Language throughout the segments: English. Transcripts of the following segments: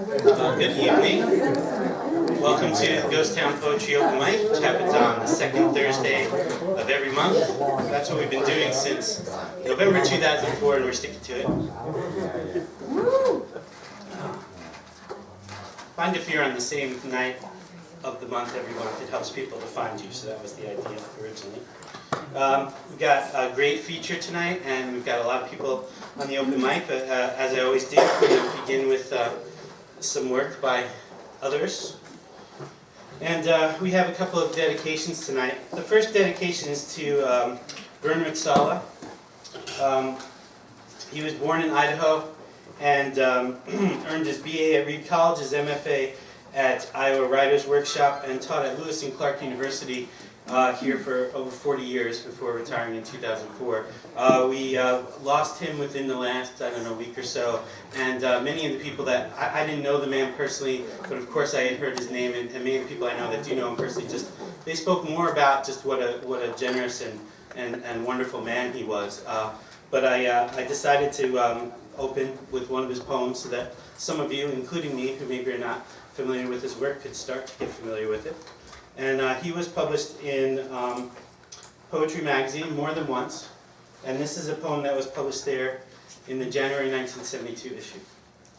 Good evening. Welcome to the Ghost Town Poetry Open Mic, which happens on the second Thursday of every month. That's what we've been doing since November 2004, and we're sticking to it. Find if you're on the same night of the month every month. It helps people to find you, so that was the idea originally. We've got a great feature tonight, and we've got a lot of people on the open mic, but as I always do, we're going to begin with some work by others. And we have a couple of dedications tonight. The first dedication is to Bernard Sala. He was born in Idaho and earned his BA at Reed College, his MFA at Iowa Writers Workshop, and taught at Lewis and Clark University here for over 40 years before retiring in 2004. We lost him within the last, week or so, and many of the people that, I didn't know the man personally, but of course I had heard his name, and many of the people I know that do know him personally, they spoke more about just what a generous and wonderful man he was. But I decided to open with one of his poems so that some of you, including me, who maybe are not familiar with his work, could start to get familiar with it. And he was published in Poetry Magazine more than once. And this is a poem that was published there in the January 1972 issue,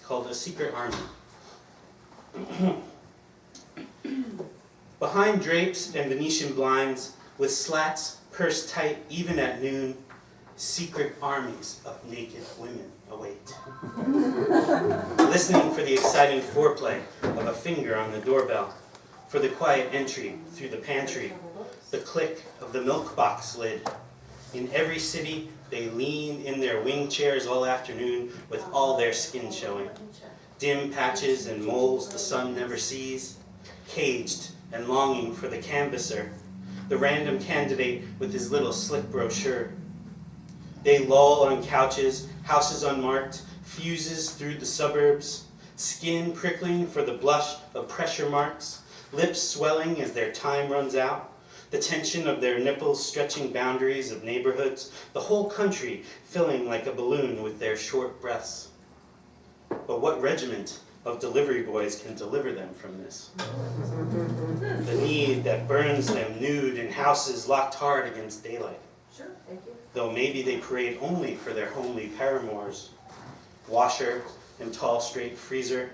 called A Secret Army. Behind drapes and Venetian blinds, with slats pursed tight even at noon, secret armies of naked women await. Listening for the exciting foreplay of a finger on the doorbell, for the quiet entry through the pantry, the click of the milk box lid. In every city, they lean in their wing chairs all afternoon with all their skin showing. Dim patches and moles the sun never sees, caged and longing for the canvasser, the random candidate with his little slick brochure. They loll on couches, houses unmarked, fuses through the suburbs, skin prickling for the blush of pressure marks, lips swelling as their time runs out, the tension of their nipples stretching boundaries of neighborhoods, the whole country filling like a balloon with their short breaths. But what regiment of delivery boys can deliver them from this? The need that burns them nude in houses locked hard against daylight. Sure, thank you. Though maybe they parade only for their homely paramours. Washer and tall straight freezer,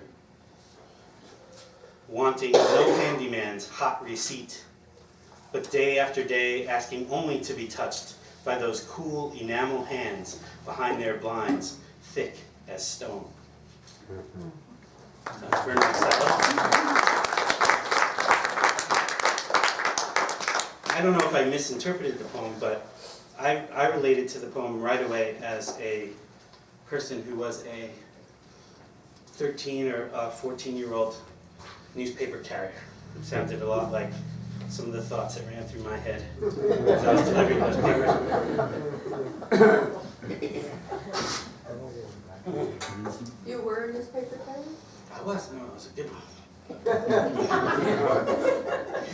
wanting no handyman's hot receipt, but day after day asking only to be touched by those cool enamel hands behind their blinds, thick as stone. That's Bernard Sala. I don't know if I misinterpreted the poem, but I related to the poem right away as a person who was a 13 or 14-year-old newspaper carrier. It sounded a lot like some of the thoughts that ran through my head as I was delivering those papers. You were a newspaper carrier? I was, no, it was a good one.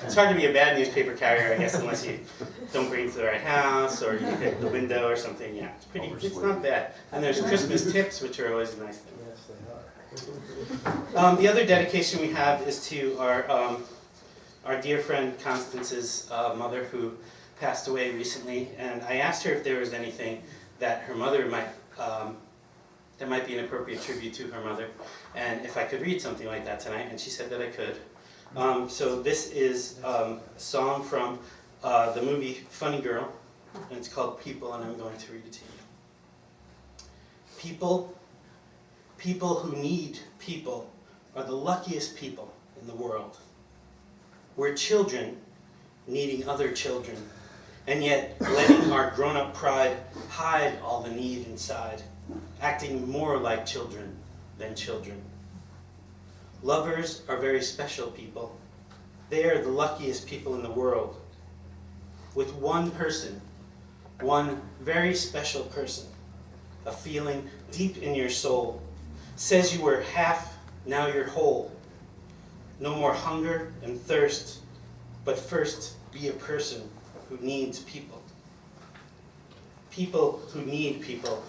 It's hard to be a bad newspaper carrier, I guess, unless you don't bring it to the right house or you hit the window or something. Yeah, it's not bad. And there's Christmas tips, which are always a nice thing. The other dedication we have is to our dear friend Constance's mother, who passed away recently. And I asked her if there was anything that her mother might that might be an appropriate tribute to her mother, and if I could read something like that tonight, and she said that I could. So this is a song from the movie Funny Girl, and it's called People, and I'm going to read it to you. People who need people are the luckiest people in the world. We're children needing other children, and yet letting our grown-up pride hide all the need inside, acting more like children than children. Lovers are very special people. They are the luckiest people in the world. With one person, one very special person, a feeling deep in your soul, says you were half, now you're whole. No more hunger and thirst, but first be a person who needs people. People who need people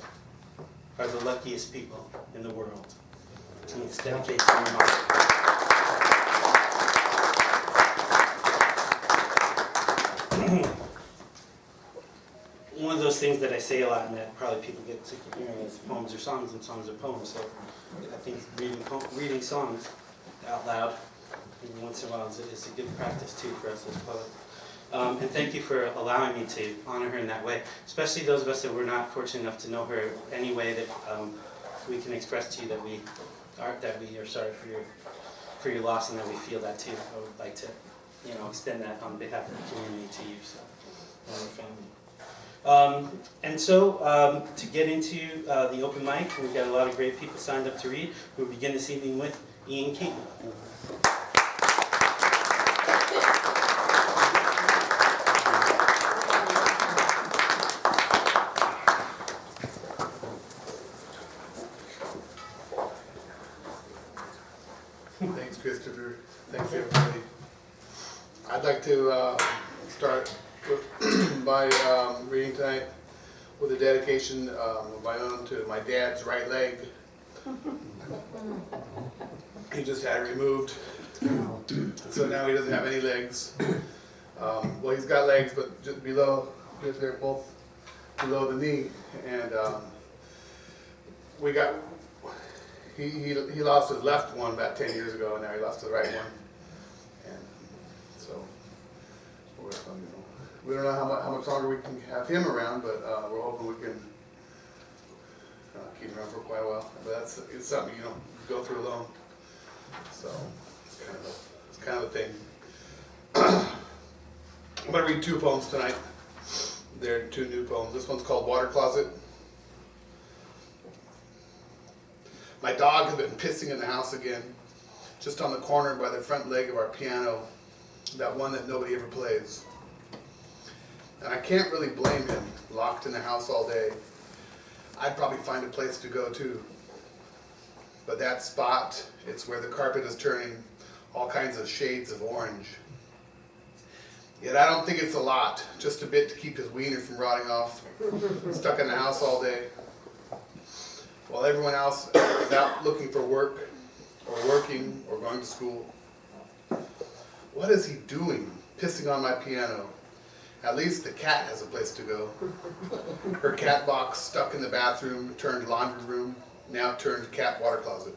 are the luckiest people in the world. And it's dedicated to your mom. One of those things that I say a lot and that probably people get sick of hearing is poems are songs and songs are poems. So I think reading songs out loud every once in a while is a good practice too for us as poets. And thank you for allowing me to honor her in that way, especially those of us that were not fortunate enough to know her any way that we can express to you that we are sorry for your loss and that we feel that too. I would like to, extend that on behalf of the community to you, so, and your family. And so, to get into the open mic, we've got a lot of great people signed up to read. We'll begin this evening with Ian Keaton. Thanks, Christopher. Thanks, everybody. I'd like to start by reading tonight with a dedication of my own to my dad's right leg. He just had it removed, so now he doesn't have any legs. Well, he's got legs, but just below, just they're both below the knee, and he lost his left one about 10 years ago, and now he lost the right one, and so we don't know how much longer we can have him around, but we're hoping we can keep him around for quite a while. But it's something you don't go through alone, so it's kind of a thing. I'm going to read 2 poems tonight. They're 2 new poems. This one's called Water Closet. My dog has been pissing in the house again, just on the corner by the front leg of our piano, that one that nobody ever plays. And I can't really blame him, locked in the house all day. I'd probably find a place to go too. But that spot, it's where the carpet is turning all kinds of shades of orange. Yet I don't think it's a lot, just a bit to keep his wiener from rotting off, stuck in the house all day. While everyone else is out looking for work, or working, or going to school. What is he doing, pissing on my piano? At least the cat has a place to go. Her cat box stuck in the bathroom, turned laundry room, now turned cat water closet.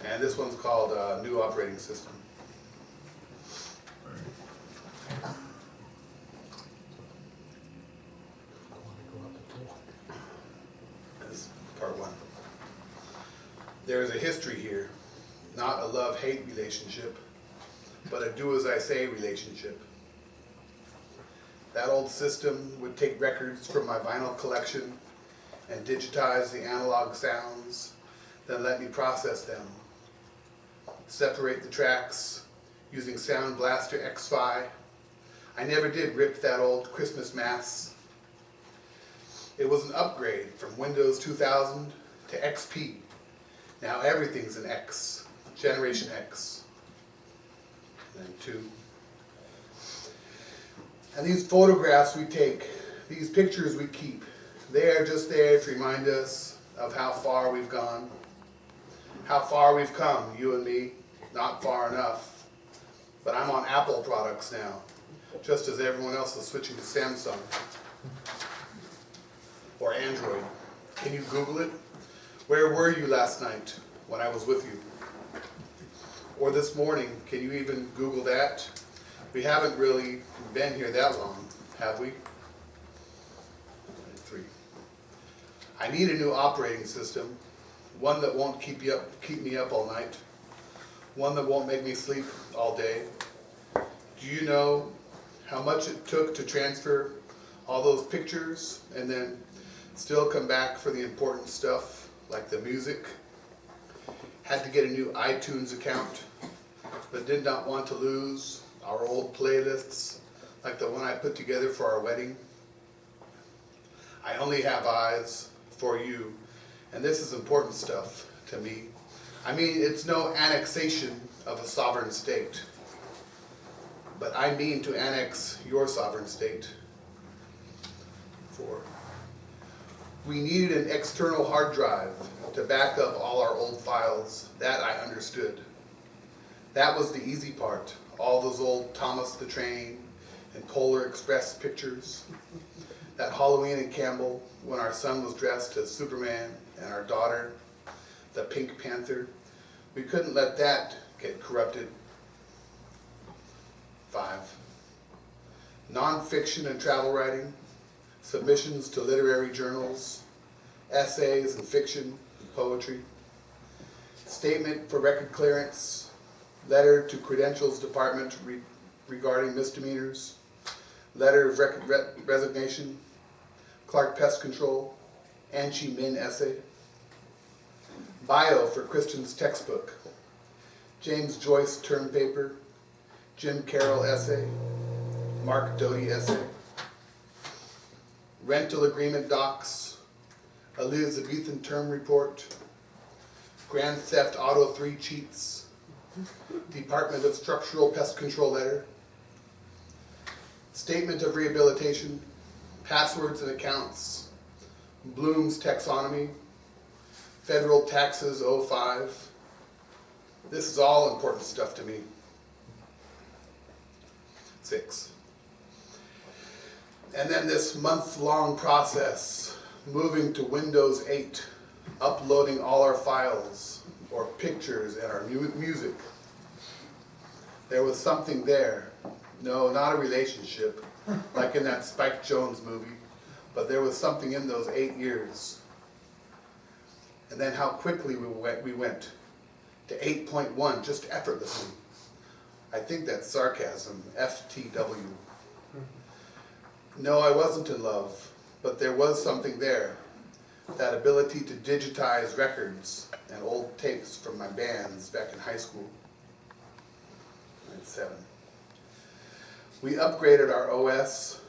And this one's called New Operating System. Part 1. There is a history here, not a love-hate relationship, but a do-as-I-say relationship. That old system would take records from my vinyl collection and digitize the analog sounds, then let me process them. Separate the tracks using Sound Blaster X-Fi. I never did rip that old Christmas Mass. It was an upgrade from Windows 2000 to XP. Now everything's an X, Generation X. And then 2. And these photographs we take, these pictures we keep, they are just there to remind us of how far we've gone. How far we've come, you and me, not far enough. But I'm on Apple products now, just as everyone else is switching to Samsung. Or Android. Can you Google it? Where were you last night when I was with you? Or this morning, can you even Google that? We haven't really been here that long, have we? 3. I need a new operating system, one that won't keep me up all night, one that won't make me sleep all day. Do you know how much it took to transfer all those pictures and then still come back for the important stuff, like the music? Had to get a new iTunes account, but did not want to lose our old playlists, like the one I put together for our wedding. I only have eyes for you, and this is important stuff to me. I mean, it's no annexation of a sovereign state, but I mean to annex your sovereign state. 4. We needed an external hard drive to back up all our old files. That I understood. That was the easy part. All those old Thomas the Train and Polar Express pictures. That Halloween in Campbell when our son was dressed as Superman and our daughter, the Pink Panther. We couldn't let that get corrupted. 5. Nonfiction and travel writing, submissions to literary journals, essays and fiction and poetry, statement for record clearance, letter to credentials department regarding misdemeanors, letter of resignation, Clark Pest Control, Anchi Min essay, bio for Christian's textbook, James Joyce term paper, Jim Carroll essay, Mark Doty essay, rental agreement docs, Elizabethan term report, Grand Theft Auto 3 cheats, Department of Structural Pest Control letter, statement of rehabilitation, passwords and accounts, Bloom's taxonomy, federal taxes 05. This is all important stuff to me. 6. And then this month-long process, moving to Windows 8, uploading all our files, or pictures and our music. There was something there. No, not a relationship, like in that Spike Jones movie, but there was something in those 8 years. And then how quickly we went to 8.1, just effortlessly. I think that's sarcasm, FTW. No, I wasn't in love, but there was something there. That ability to digitize records and old tapes from my bands back in high school. 7. We upgraded our OS,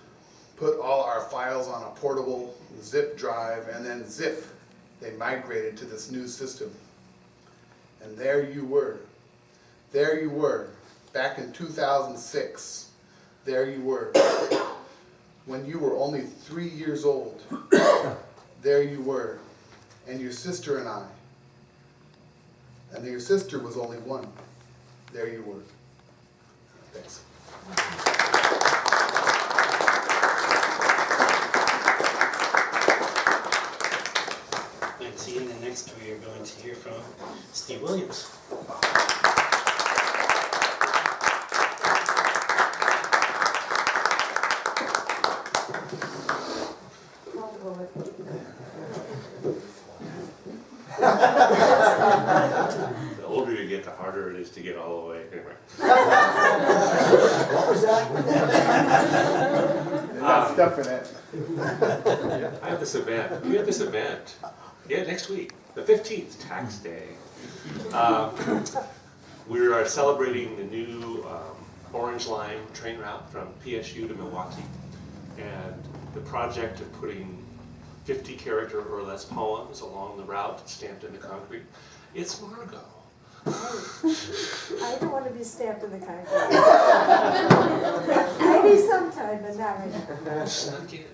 put all our files on a portable zip drive, and then zip, they migrated to this new system. And there you were. There you were, back in 2006. There you were. When you were only 3 years old. There you were. And your sister and I. And your sister was only 1. There you were. Thanks. And see, and then next we are going to hear from Steve Williams. The older you get, the harder it is to get all the way. Anyway. What was that? Got stuff in it. I have this event. We have this event. Yeah, next week, the 15th, Tax Day. We are celebrating the new Orange Line train route from PSU to Milwaukee, and the project of putting 50 character or less poems along the route stamped into concrete. It's Margot. I don't want to be stamped in the concrete. Maybe sometime, but not right now. Snuck in.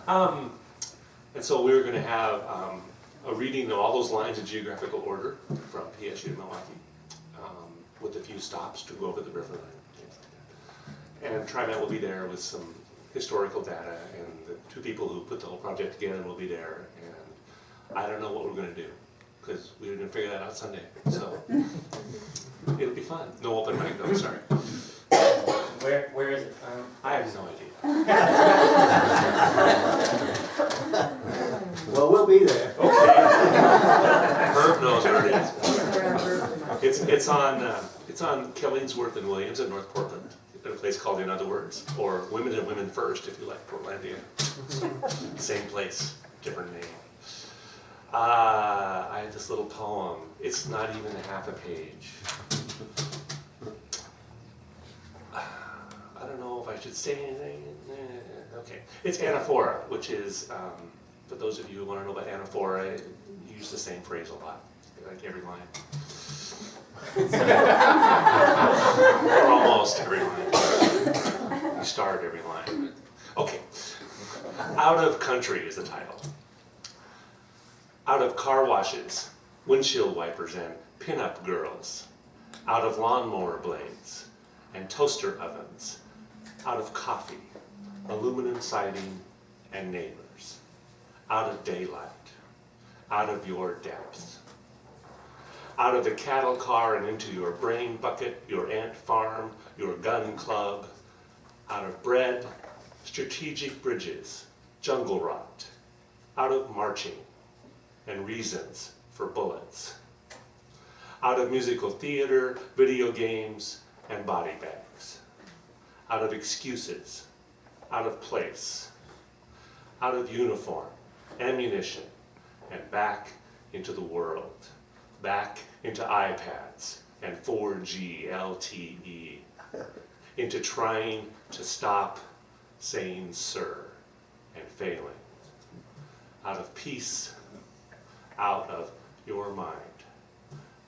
And so we were going to have a reading of all those lines in geographical order from PSU to Milwaukee, with a few stops to go over the river line, things like that. And TriMet will be there with some historical data, and the 2 people who put the whole project together will be there. And I don't know what we're going to do, because we didn't figure that out Sunday. So it'll be fun. No open mic though, sorry. Where is it? I have no idea. Well, we'll be there. Okay. Herb knows where it is. It's on Killingsworth and Williams in North Portland, in a place called In Other Words, or Women and Women First if you like Portlandia. Same place, different name. I have this little poem. It's not even a half a page. I don't know if I should say anything. Okay. It's anaphora, which is, for those of you who want to know about anaphora, you use the same phrase a lot, like every line. Or almost every line. You start every line. Okay. Out of Country is the title. Out of car washes, windshield wipers, and pin-up girls. Out of lawnmower blades and toaster ovens. Out of coffee, aluminum siding, and neighbors. Out of daylight. Out of your depth. Out of the cattle car and into your brain bucket, your ant farm, your gun club. Out of bread, strategic bridges, jungle rot. Out of marching and reasons for bullets. Out of musical theater, video games, and body bags. Out of excuses, out of place. Out of uniform, ammunition, and back into the world. Back into iPads and 4G LTE. Into trying to stop saying sir and failing. Out of peace, out of your mind,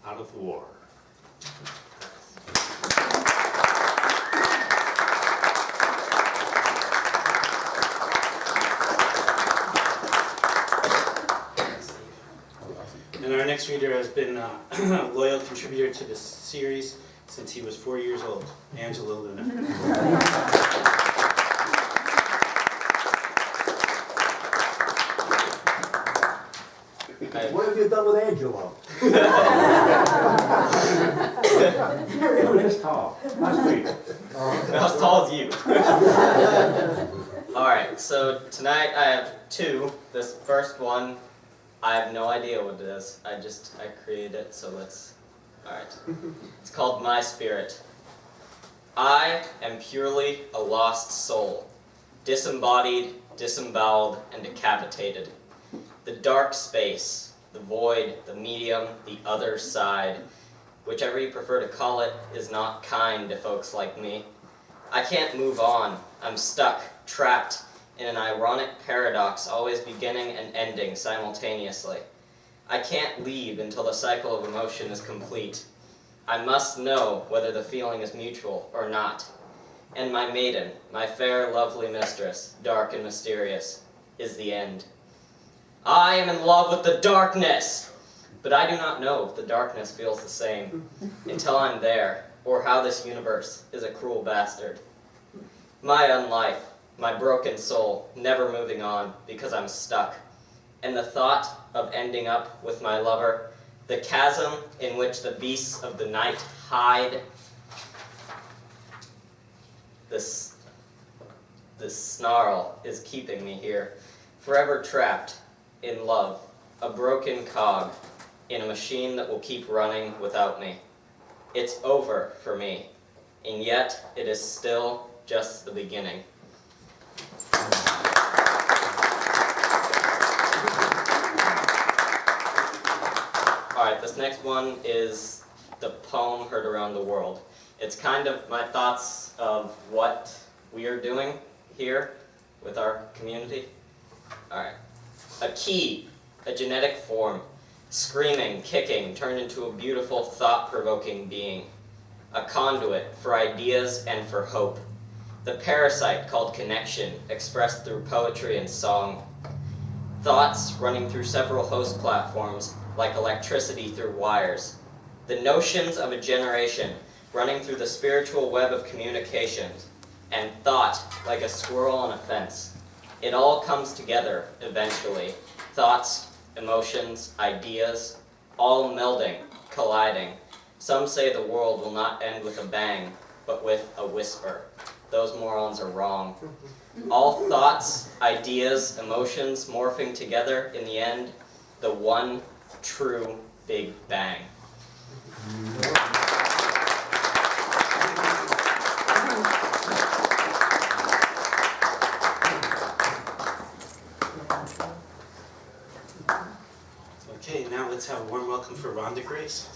out of war. And our next reader has been a loyal contributor to this series since he was 4 years old, Angela Luna. What have you done with Angelo? You're this tall. That's sweet. Not as tall as you. Alright, so tonight I have two. This first one, I have no idea what it is. I created it, so let's... Alright. It's called My Spirit. I am purely a lost soul, disembodied, disemboweled, and decapitated. The dark space, the void, the medium, the other side, whichever you prefer to call it, is not kind to folks like me. I can't move on. I'm stuck, trapped in an ironic paradox, always beginning and ending simultaneously. I can't leave until the cycle of emotion is complete. I must know whether the feeling is mutual or not. And my maiden, my fair, lovely mistress, dark and mysterious, is the end. I am in love with the darkness, but I do not know if the darkness feels the same until I'm there, or how this universe is a cruel bastard. My unlife, my broken soul, never moving on because I'm stuck. And the thought of ending up with my lover, the chasm in which the beasts of the night hide, this snarl is keeping me here, forever trapped in love, a broken cog in a machine that will keep running without me. It's over for me, and yet it is still just the beginning. Alright, this next one is the poem heard around the world. It's kind of my thoughts of what we are doing here with our community. Alright. A key, a genetic form, screaming, kicking, turned into a beautiful, thought-provoking being. A conduit for ideas and for hope. The parasite called connection, expressed through poetry and song. Thoughts running through several host platforms, like electricity through wires. The notions of a generation running through the spiritual web of communications, and thought like a squirrel on a fence. It all comes together eventually. Thoughts, emotions, ideas, all melding, colliding. Some say the world will not end with a bang, but with a whisper. Those morons are wrong. All thoughts, ideas, emotions morphing together in the end, the one true Big Bang. Okay, now let's have a warm welcome for Rhonda Grace.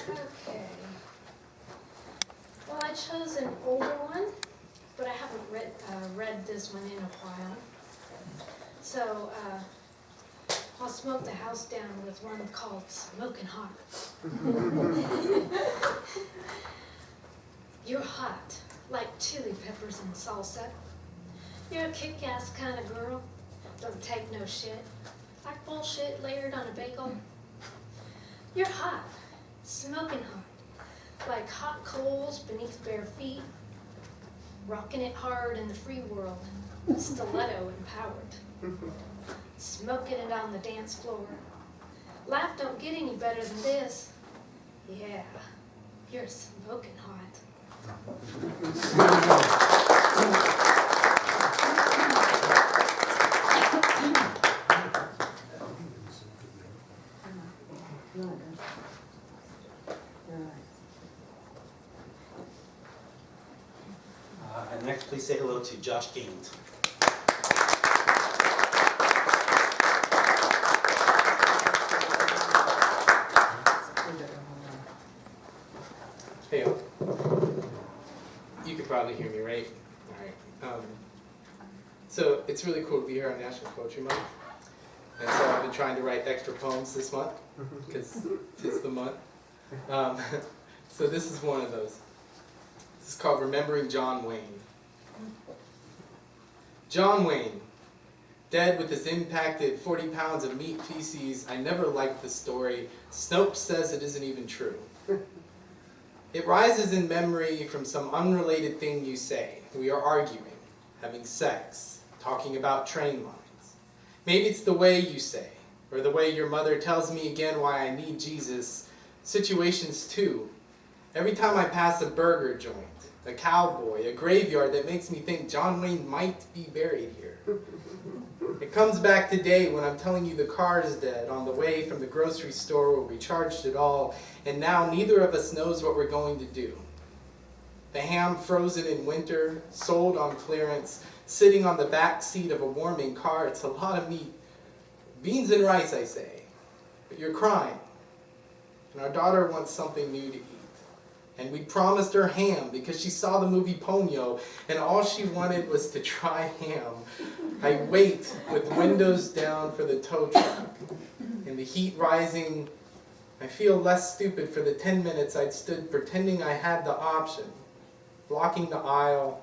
Okay. Well, I chose an older one, but I haven't read this one in a while. So, I'll smoke the house down with one called Smoking Hot. You're hot, like chili peppers and salsa. You're a kick-ass kind of girl, don't take no shit, like bullshit layered on a bagel. You're hot, smoking hot, like hot coals beneath bare feet, rocking it hard in the free world, stiletto empowered, smoking it on the dance floor. Life don't get any better than this. Yeah, you're smoking hot. And next, please say hello to Josh Gaines. Hey, you could probably hear me, right? All right. So it's really cool to be here on National Poetry Month. And so I've been trying to write extra poems this month, because it's the month. So this is one of those. This is called Remembering John Wayne. John Wayne, dead with his impacted 40 pounds of meat feces. I never liked the story. Snopes says it isn't even true. It rises in memory from some unrelated thing you say. We are arguing, having sex, talking about train lines. Maybe it's the way you say, or the way your mother tells me again why I need Jesus. Situations too. Every time I pass a burger joint, a cowboy, a graveyard that makes me think John Wayne might be buried here. It comes back today when I'm telling you the car is dead on the way from the grocery store where we charged it all, and now neither of us knows what we're going to do. The ham frozen in winter, sold on clearance, sitting on the back seat of a warming car. It's a lot of meat. Beans and rice, I say. But you're crying. And our daughter wants something new to eat. And we promised her ham because she saw the movie Ponyo, and all she wanted was to try ham. I wait with windows down for the tow truck. And the heat rising, I feel less stupid for the 10 minutes I'd stood pretending I had the option. Blocking the aisle,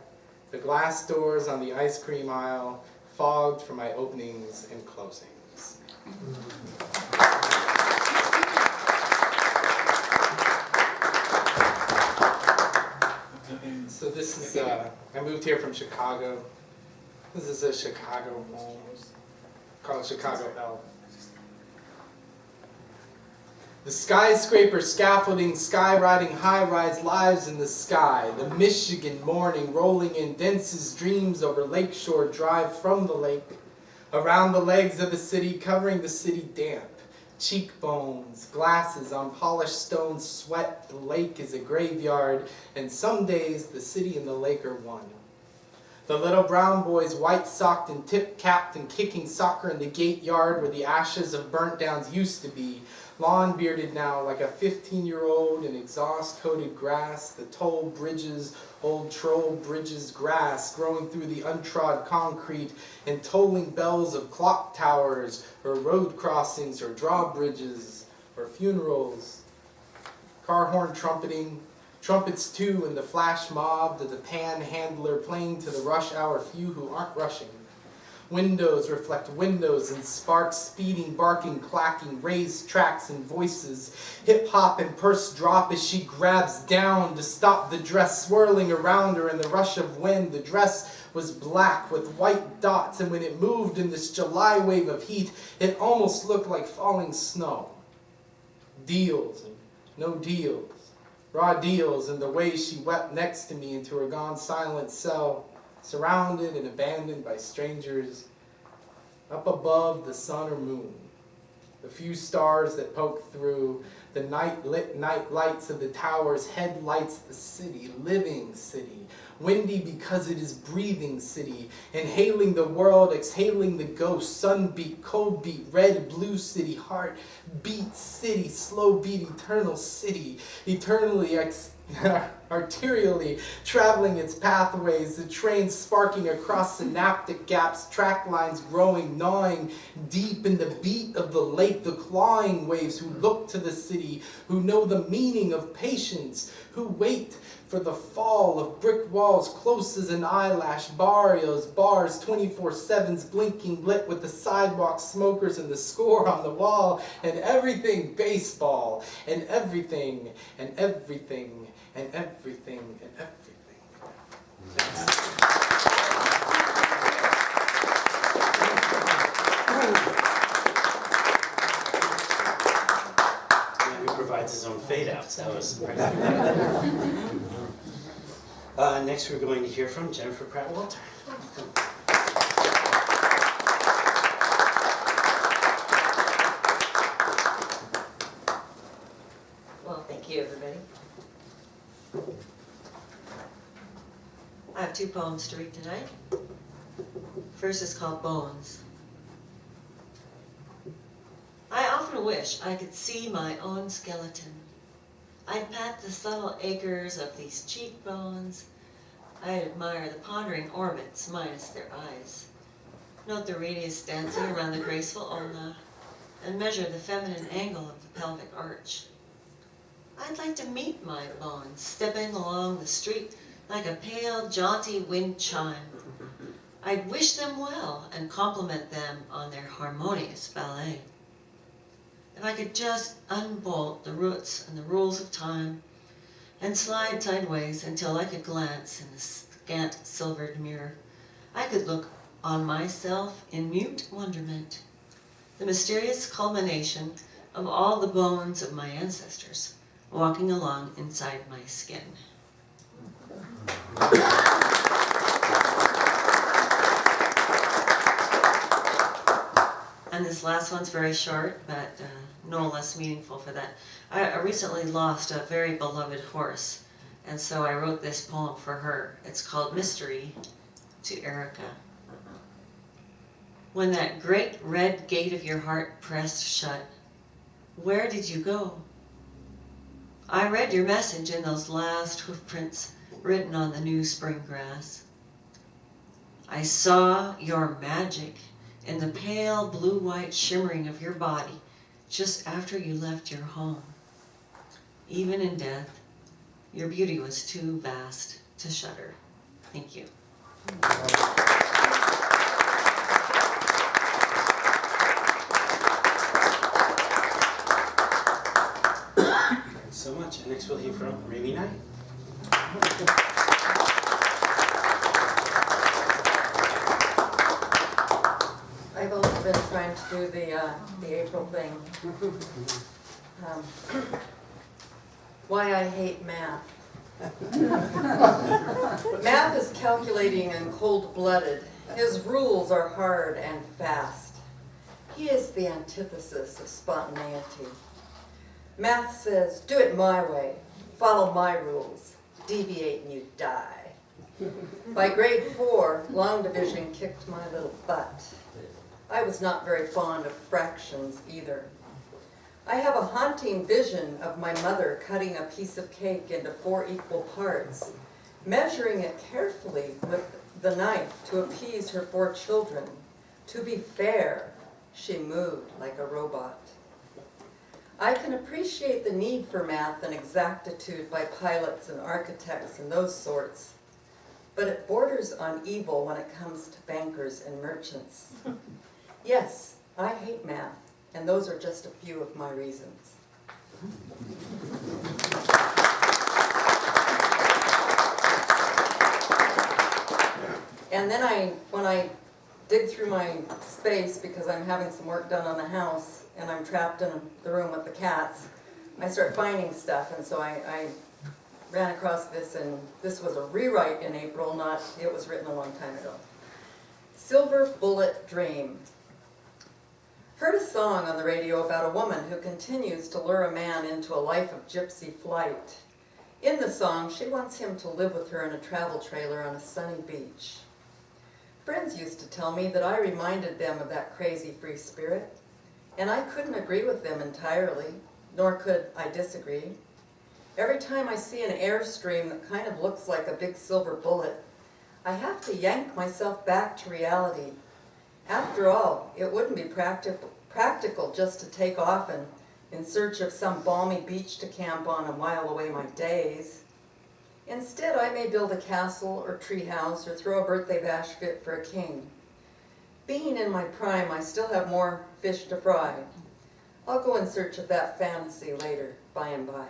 the glass doors on the ice cream aisle, fogged for my openings and closings. So this is, I moved here from Chicago. This is a Chicago home, called Chicago Elf. The skyscraper scaffolding, skywriting high-rise lives in the sky. The Michigan morning rolling in densest dreams over Lakeshore Drive from the lake. Around the legs of the city, covering the city damp. Cheekbones, glasses on polished stone, sweat. The lake is a graveyard, and some days the city and the lake are one. The little brown boys white-socked and tip-capped and kicking soccer in the gate yard where the ashes of burnt downs used to be. Lawn-bearded now like a 15-year-old in exhaust-coated grass. The toll bridges, old troll bridges grass growing through the untrod concrete, and tolling bells of clock towers or road crossings or drawbridges or funerals. Car horn trumpeting. Trumpets too in the flash mob, to the panhandler playing to the rush hour few who aren't rushing. Windows reflect windows and sparks speeding, barking, clacking, raised tracks and voices. Hip-hop and purse drop as she grabs down to stop the dress swirling around her in the rush of wind. The dress was black with white dots, and when it moved in this July wave of heat, it almost looked like falling snow. Deals and no deals. Raw deals in the way she wept next to me into her gone silent cell, surrounded and abandoned by strangers. Up above the sun or moon, the few stars that poke through, the night-lit night lights of the towers, headlights the city, living city, windy because it is breathing city, inhaling the world, exhaling the ghost, sun beat, cold beat, red, blue city, heart beat city, slow beat, eternal city, eternally Arterially traveling its pathways, the train sparking across synaptic gaps, track lines growing, gnawing deep in the beat of the lake, the clawing waves who look to the city, who know the meaning of patience, who wait for the fall of brick walls close as an eyelash, barrios, bars, 24/7s blinking lit with the sidewalk smokers and the score on the wall, and everything baseball, and everything, and everything, and everything, and everything. He provides his own fade outs. That was surprising. Next, we're going to hear from Jennifer Pratt Walter. Well, thank you, everybody. I have 2 poems to read tonight. First is called Bones. I often wish I could see my own skeleton. I'd pat the subtle acres of these cheekbones. I'd admire the pondering orbits minus their eyes. Note the radius dancing around the graceful ulna, and measure the feminine angle of the pelvic arch. I'd like to meet my bones, stepping along the street like a pale, jaunty wind chime. I'd wish them well and compliment them on their harmonious ballet. If I could just unbolt the roots and the rules of time and slide sideways until I could glance in the scant silvered mirror, I could look on myself in mute wonderment, the mysterious culmination of all the bones of my ancestors walking along inside my skin. And this last one's very short, but no less meaningful for that. I recently lost a very beloved horse, and so I wrote this poem for her. It's called Mystery to Erica. When that great red gate of your heart pressed shut, where did you go? I read your message in those last hoofprints written on the new spring grass. I saw your magic in the pale blue-white shimmering of your body just after you left your home. Even in death, your beauty was too vast to shudder. Thank you. Thanks so much. And next we'll hear from Rainy Knight. I've also been trying to do the April thing. Why I hate math. Math is calculating and cold-blooded. His rules are hard and fast. He is the antithesis of spontaneity. Math says, do it my way, follow my rules, deviate and you die. By grade 4, long division kicked my little butt. I was not very fond of fractions either. I have a haunting vision of my mother cutting a piece of cake into 4 equal parts, measuring it carefully with the knife to appease her 4 children. To be fair, she moved like a robot. I can appreciate the need for math and exactitude by pilots and architects and those sorts, but it borders on evil when it comes to bankers and merchants. Yes, I hate math, and those are just a few of my reasons. And then when I dig through my space because I'm having some work done on the house and I'm trapped in the room with the cats, I start finding stuff, and so I ran across this, and this was a rewrite in April, not, it was written a long time ago. Silver Bullet Dream. Heard a song on the radio about a woman who continues to lure a man into a life of gypsy flight. In the song, she wants him to live with her in a travel trailer on a sunny beach. Friends used to tell me that I reminded them of that crazy free spirit, and I couldn't agree with them entirely, nor could I disagree. Every time I see an airstream that kind of looks like a big silver bullet, I have to yank myself back to reality. After all, it wouldn't be practical just to take off and in search of some balmy beach to camp on and while away my days. Instead, I may build a castle or treehouse or throw a birthday bash fit for a king. Being in my prime, I still have more fish to fry. I'll go in search of that fantasy later, by and by.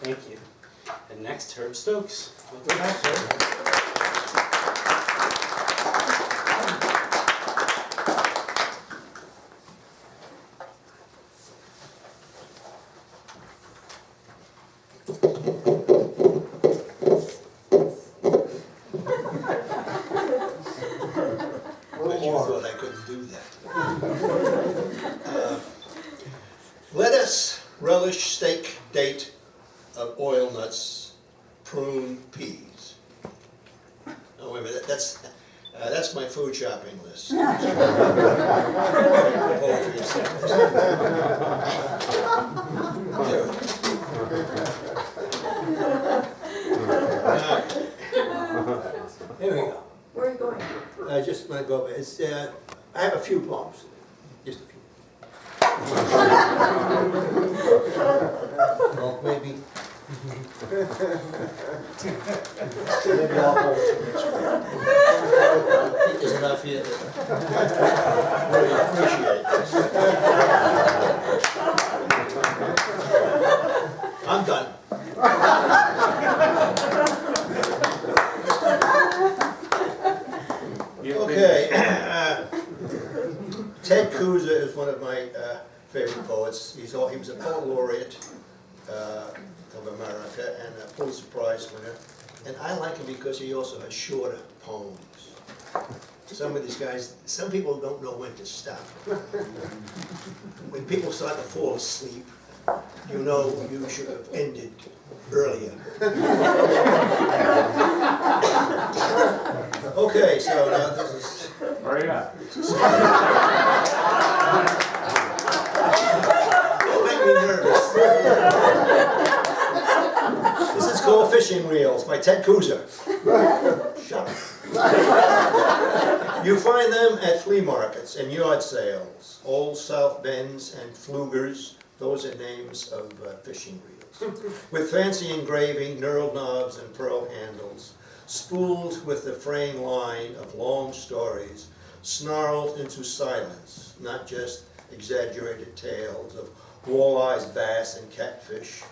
Thank you. And next, Herb Stokes. Welcome back, sir. But you thought I couldn't do that. Lettuce, relish, steak, date of oil nuts, prune, peas. Oh, wait a minute, that's my food shopping list. Poetry and sandwich. Here we go. Where are you going? I just want to go, it's, I have a few poems, just a few. Well, maybe. Maybe I'll hold it. I think there's enough here that really appreciate this. I'm done. Okay, Ted Kooser is one of my favorite poets. He was a poet laureate of America and a Pulitzer Prize winner. And I like him because he also has shorter poems. Some of these guys, some people don't know when to stop. When people start to fall asleep, you know you should have ended earlier. Okay, so now this is... Hurry up. Don't make me nervous. This is called Fishing Reels by Ted Kooser. Shut up. You find them at flea markets and yard sales. Old South Bends and Flugers, those are names of fishing reels. With fancy engraving, knurled knobs and pearl handles, spooled with the fraying line of long stories, snarled into silence, not just exaggerated tales of walleyes, bass, and catfish,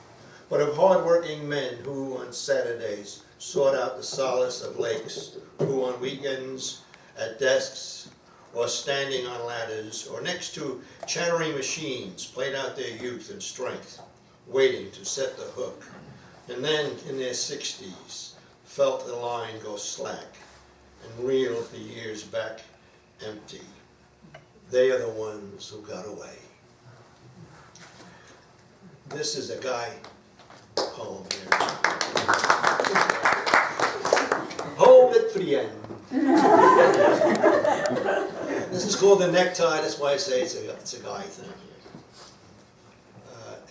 but of hard-working men who on Saturdays sought out the solace of lakes, who on weekends at desks or standing on ladders or next to chattering machines played out their youth and strength, waiting to set the hook, and then in their 60s felt the line go slack and reeled the years back empty. They are the ones who got away. This is a Guy poem here. Hold it for the end. This is called The Necktie, that's why I say it's a Guy thing.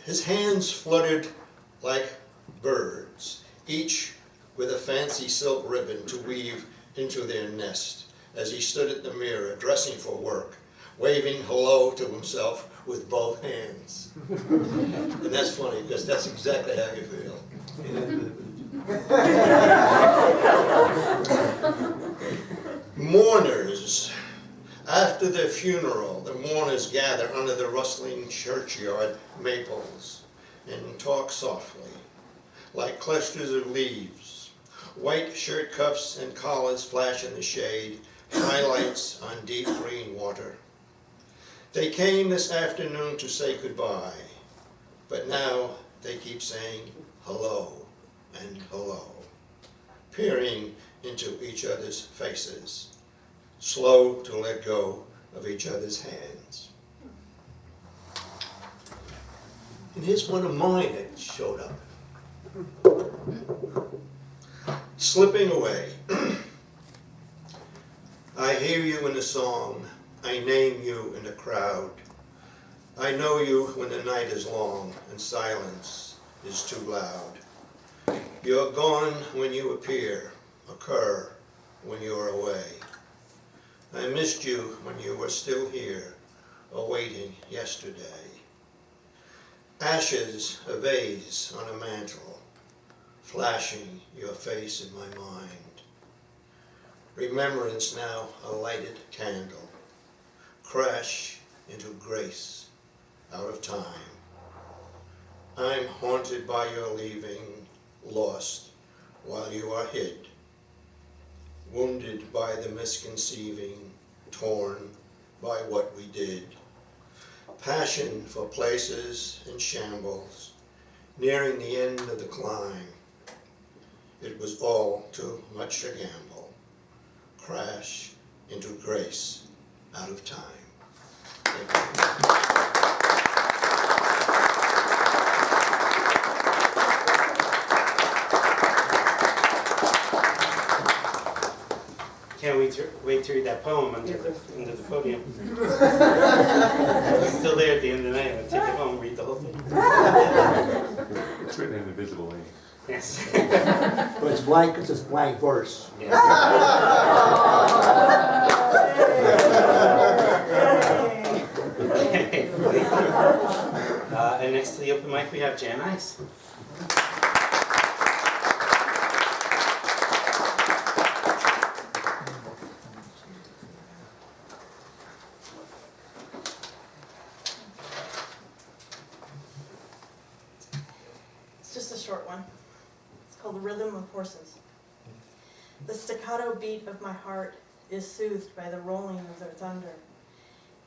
His hands fluttered like birds, each with a fancy silk ribbon to weave into their nest, as he stood at the mirror, dressing for work, waving hello to himself with both hands. And that's funny, because that's exactly how you feel. Mourners. After their funeral, the mourners gather under the rustling churchyard maples and talk softly, like clusters of leaves. White shirt cuffs and collars flash in the shade, highlights on deep green water. They came this afternoon to say goodbye, but now they keep saying hello and hello, peering into each other's faces, slow to let go of each other's hands. And here's one of mine that showed up. Slipping away. I hear you in the song, I name you in the crowd. I know you when the night is long and silence is too loud. You're gone when you appear, occur when you're away. I missed you when you were still here, awaiting yesterday. Ashes, a vase on a mantle, flashing your face in my mind. Remembrance now a lighted candle, crash into grace out of time. I'm haunted by your leaving, lost while you are hid, wounded by the misconceiving, torn by what we did. Passion for places and shambles, nearing the end of the climb. It was all too much a gamble, crash into grace out of time. Thank you. Can't wait to read that poem under the podium. It's still there at the end of the night. I'll take it home, read the whole thing. It's written in invisible ink. Yes. But it's blank, it's just blank verse. Yes. Okay. And next to the open mic, we have Jan Ice. It's just a short one. It's called The Rhythm of Horses. The staccato beat of my heart is soothed by the rolling of their thunder.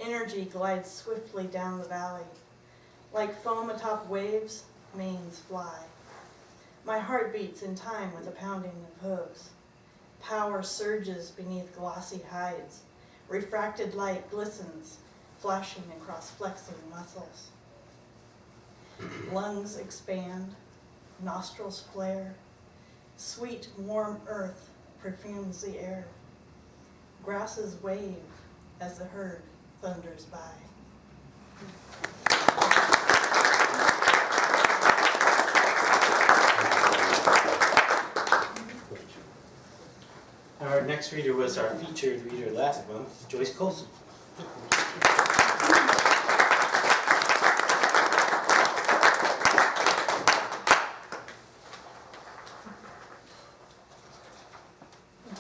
Energy glides swiftly down the valley. Like foam atop waves, manes fly. My heart beats in time with the pounding of hooves. Power surges beneath glossy hides. Refracted light glistens, flashing across flexing muscles. Lungs expand, nostrils flare. Sweet, warm earth perfumes the air. Grasses wave as the herd thunders by. Our next reader was our featured reader last month, Joyce Colson.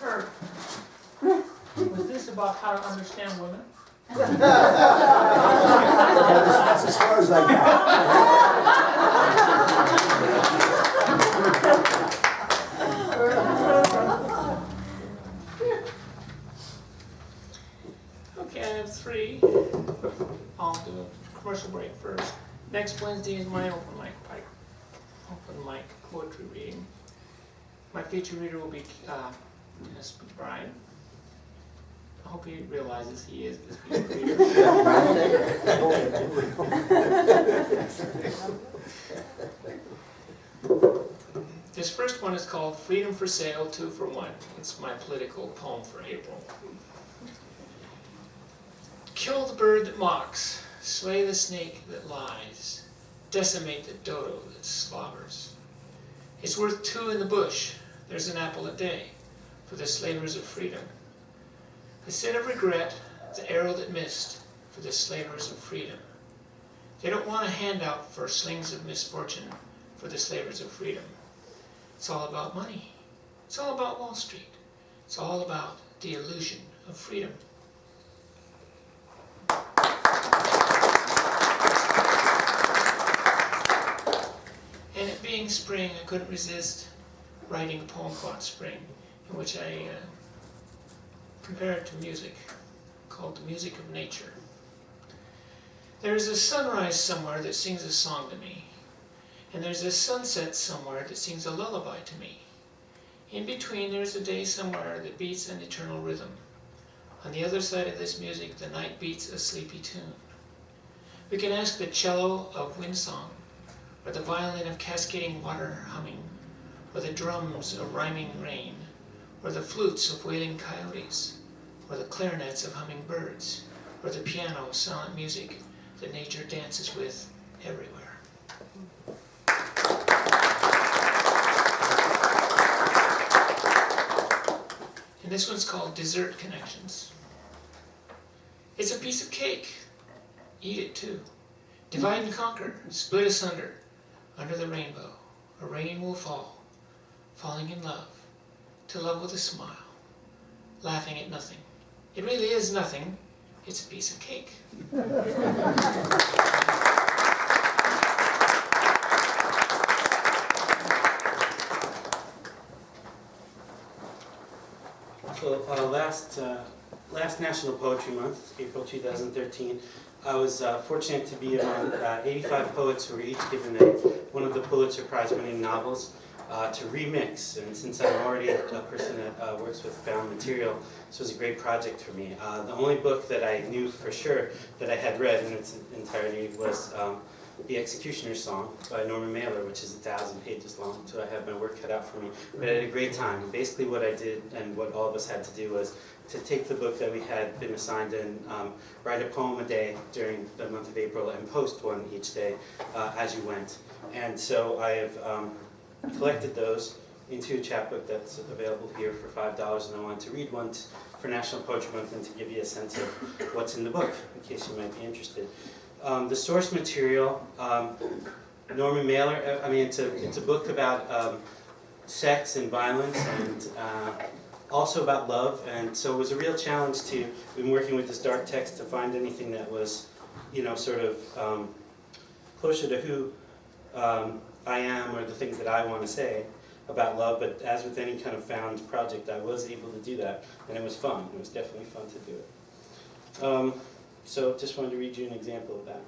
Herb, was this about how to understand women? That's as far as I Okay, I have 3. I'll do a commercial break first. Next Wednesday is my open mic poetry reading. My featured reader will be Dennis McBride. I hope he realizes he is this featured reader. This first one is called Freedom for Sale, 2 for 1. It's my political poem for April. Kill the bird that mocks, slay the snake that lies, decimate the dodo that slobbers. It's worth 2 in the bush, there's an apple a day, for the slavers of freedom. The sin of regret, the arrow that missed, for the slavers of freedom. They don't want a handout for slings of misfortune, for the slavers of freedom. It's all about money. It's all about Wall Street. It's all about the illusion of freedom. And it being spring, I couldn't resist writing a poem called Spring, in which I compare it to music, called The Music of Nature. There's a sunrise somewhere that sings a song to me, and there's a sunset somewhere that sings a lullaby to me. In between, there's a day somewhere that beats an eternal rhythm. On the other side of this music, the night beats a sleepy tune. We can ask the cello of windsong, or the violin of cascading water humming, or the drums of rhyming rain, or the flutes of wailing coyotes, or the clarinets of humming birds, or the piano, silent music that nature dances with everywhere. And this one's called Dessert Connections. It's a piece of cake. Eat it too. Divide and conquer, split asunder. Under the rainbow, a rain will fall, falling in love, to love with a smile, laughing at nothing. It really is nothing. It's a piece of cake. So last National Poetry Month, April 2013, I was fortunate to be among 85 poets who were each given one of the Pulitzer Prize-winning novels to remix. And since I'm already a person that works with found material, this was a great project for me. The only book that I knew for sure that I had read in its entirety was The Executioner's Song by Norman Mailer, which is 1,000 pages long, so I had my work cut out for me. But I had a great time. Basically what I did, and what all of us had to do, was to take the book that we had been assigned and write a poem a day during the month of April and post one each day as you went. And so I have collected those into a chapbook that's available here for $5, and I wanted to read one for National Poetry Month and to give you a sense of what's in the book, in case you might be interested. The source material, Norman Mailer, I mean, it's a book about sex and violence and also about love, and so it was a real challenge to, in working with this dark text, to find anything that was, you know, sort of closer to who I am or the things that I want to say about love, but as with any kind of found project, I was able to do that, and it was fun. It was definitely fun to do it. So just wanted to read you an example of that.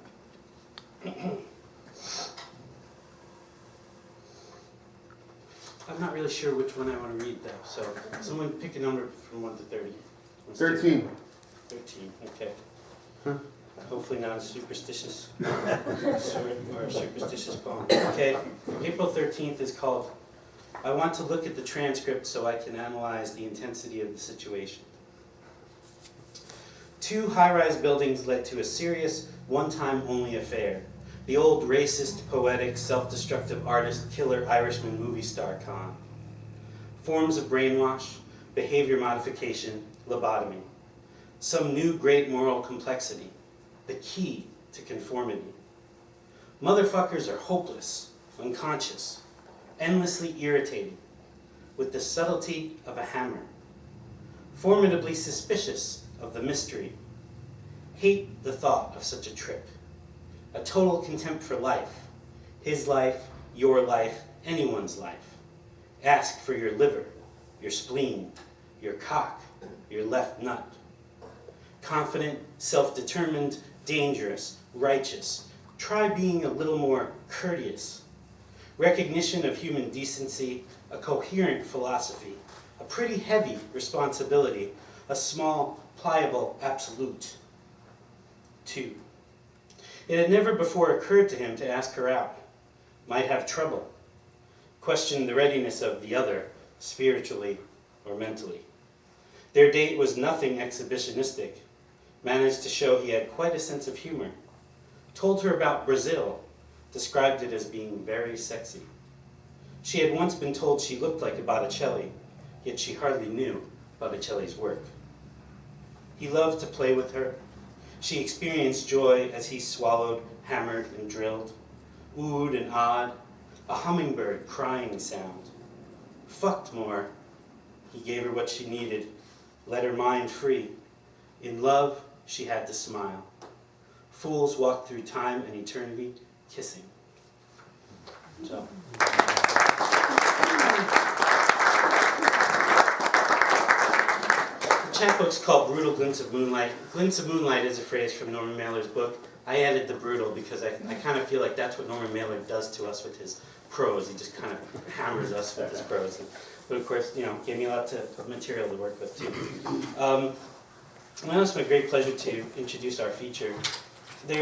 I'm not really sure which one I want to read though, so someone pick a number from 1 to 30. 13. 13, okay. Hopefully not a superstitious or a superstitious poem. Okay, April 13th is called, I want to look at the transcript so I can analyze the intensity of the situation. 2 high-rise buildings led to a serious, one-time only affair. The old racist, poetic, self-destructive artist, killer Irishman movie star con. Forms of brainwash, behavior modification, lobotomy. Some new great moral complexity, the key to conformity. Motherfuckers are hopeless, unconscious, endlessly irritating, with the subtlety of a hammer. Formidably suspicious of the mystery. Hate the thought of such a trip. A total contempt for life. His life, your life, anyone's life. Ask for your liver, your spleen, your cock, your left nut. Confident, self-determined, dangerous, righteous. Try being a little more courteous. Recognition of human decency, a coherent philosophy, a pretty heavy responsibility, a small, pliable absolute. 2. It had never before occurred to him to ask her out. Might have trouble. Question the readiness of the other, spiritually or mentally. Their date was nothing exhibitionistic. Managed to show he had quite a sense of humor. Told her about Brazil. Described it as being very sexy. She had once been told she looked like a Botticelli, yet she hardly knew Botticelli's work. He loved to play with her. She experienced joy as he swallowed, hammered, and drilled. Oohed and awed, a hummingbird crying sound. Fucked more. He gave her what she needed, let her mind free. In love, she had to smile. Fools walk through time and eternity, kissing. So. The chapbook's called Brutal Glints of Moonlight. Glints of Moonlight is a phrase from Norman Mailer's book. I added the brutal because I kind of feel like that's what Norman Mailer does to us with his prose. He just kind of hammers us with his prose. But of course, you know, gave me lots of material to work with too. Now it's my great pleasure to introduce our feature.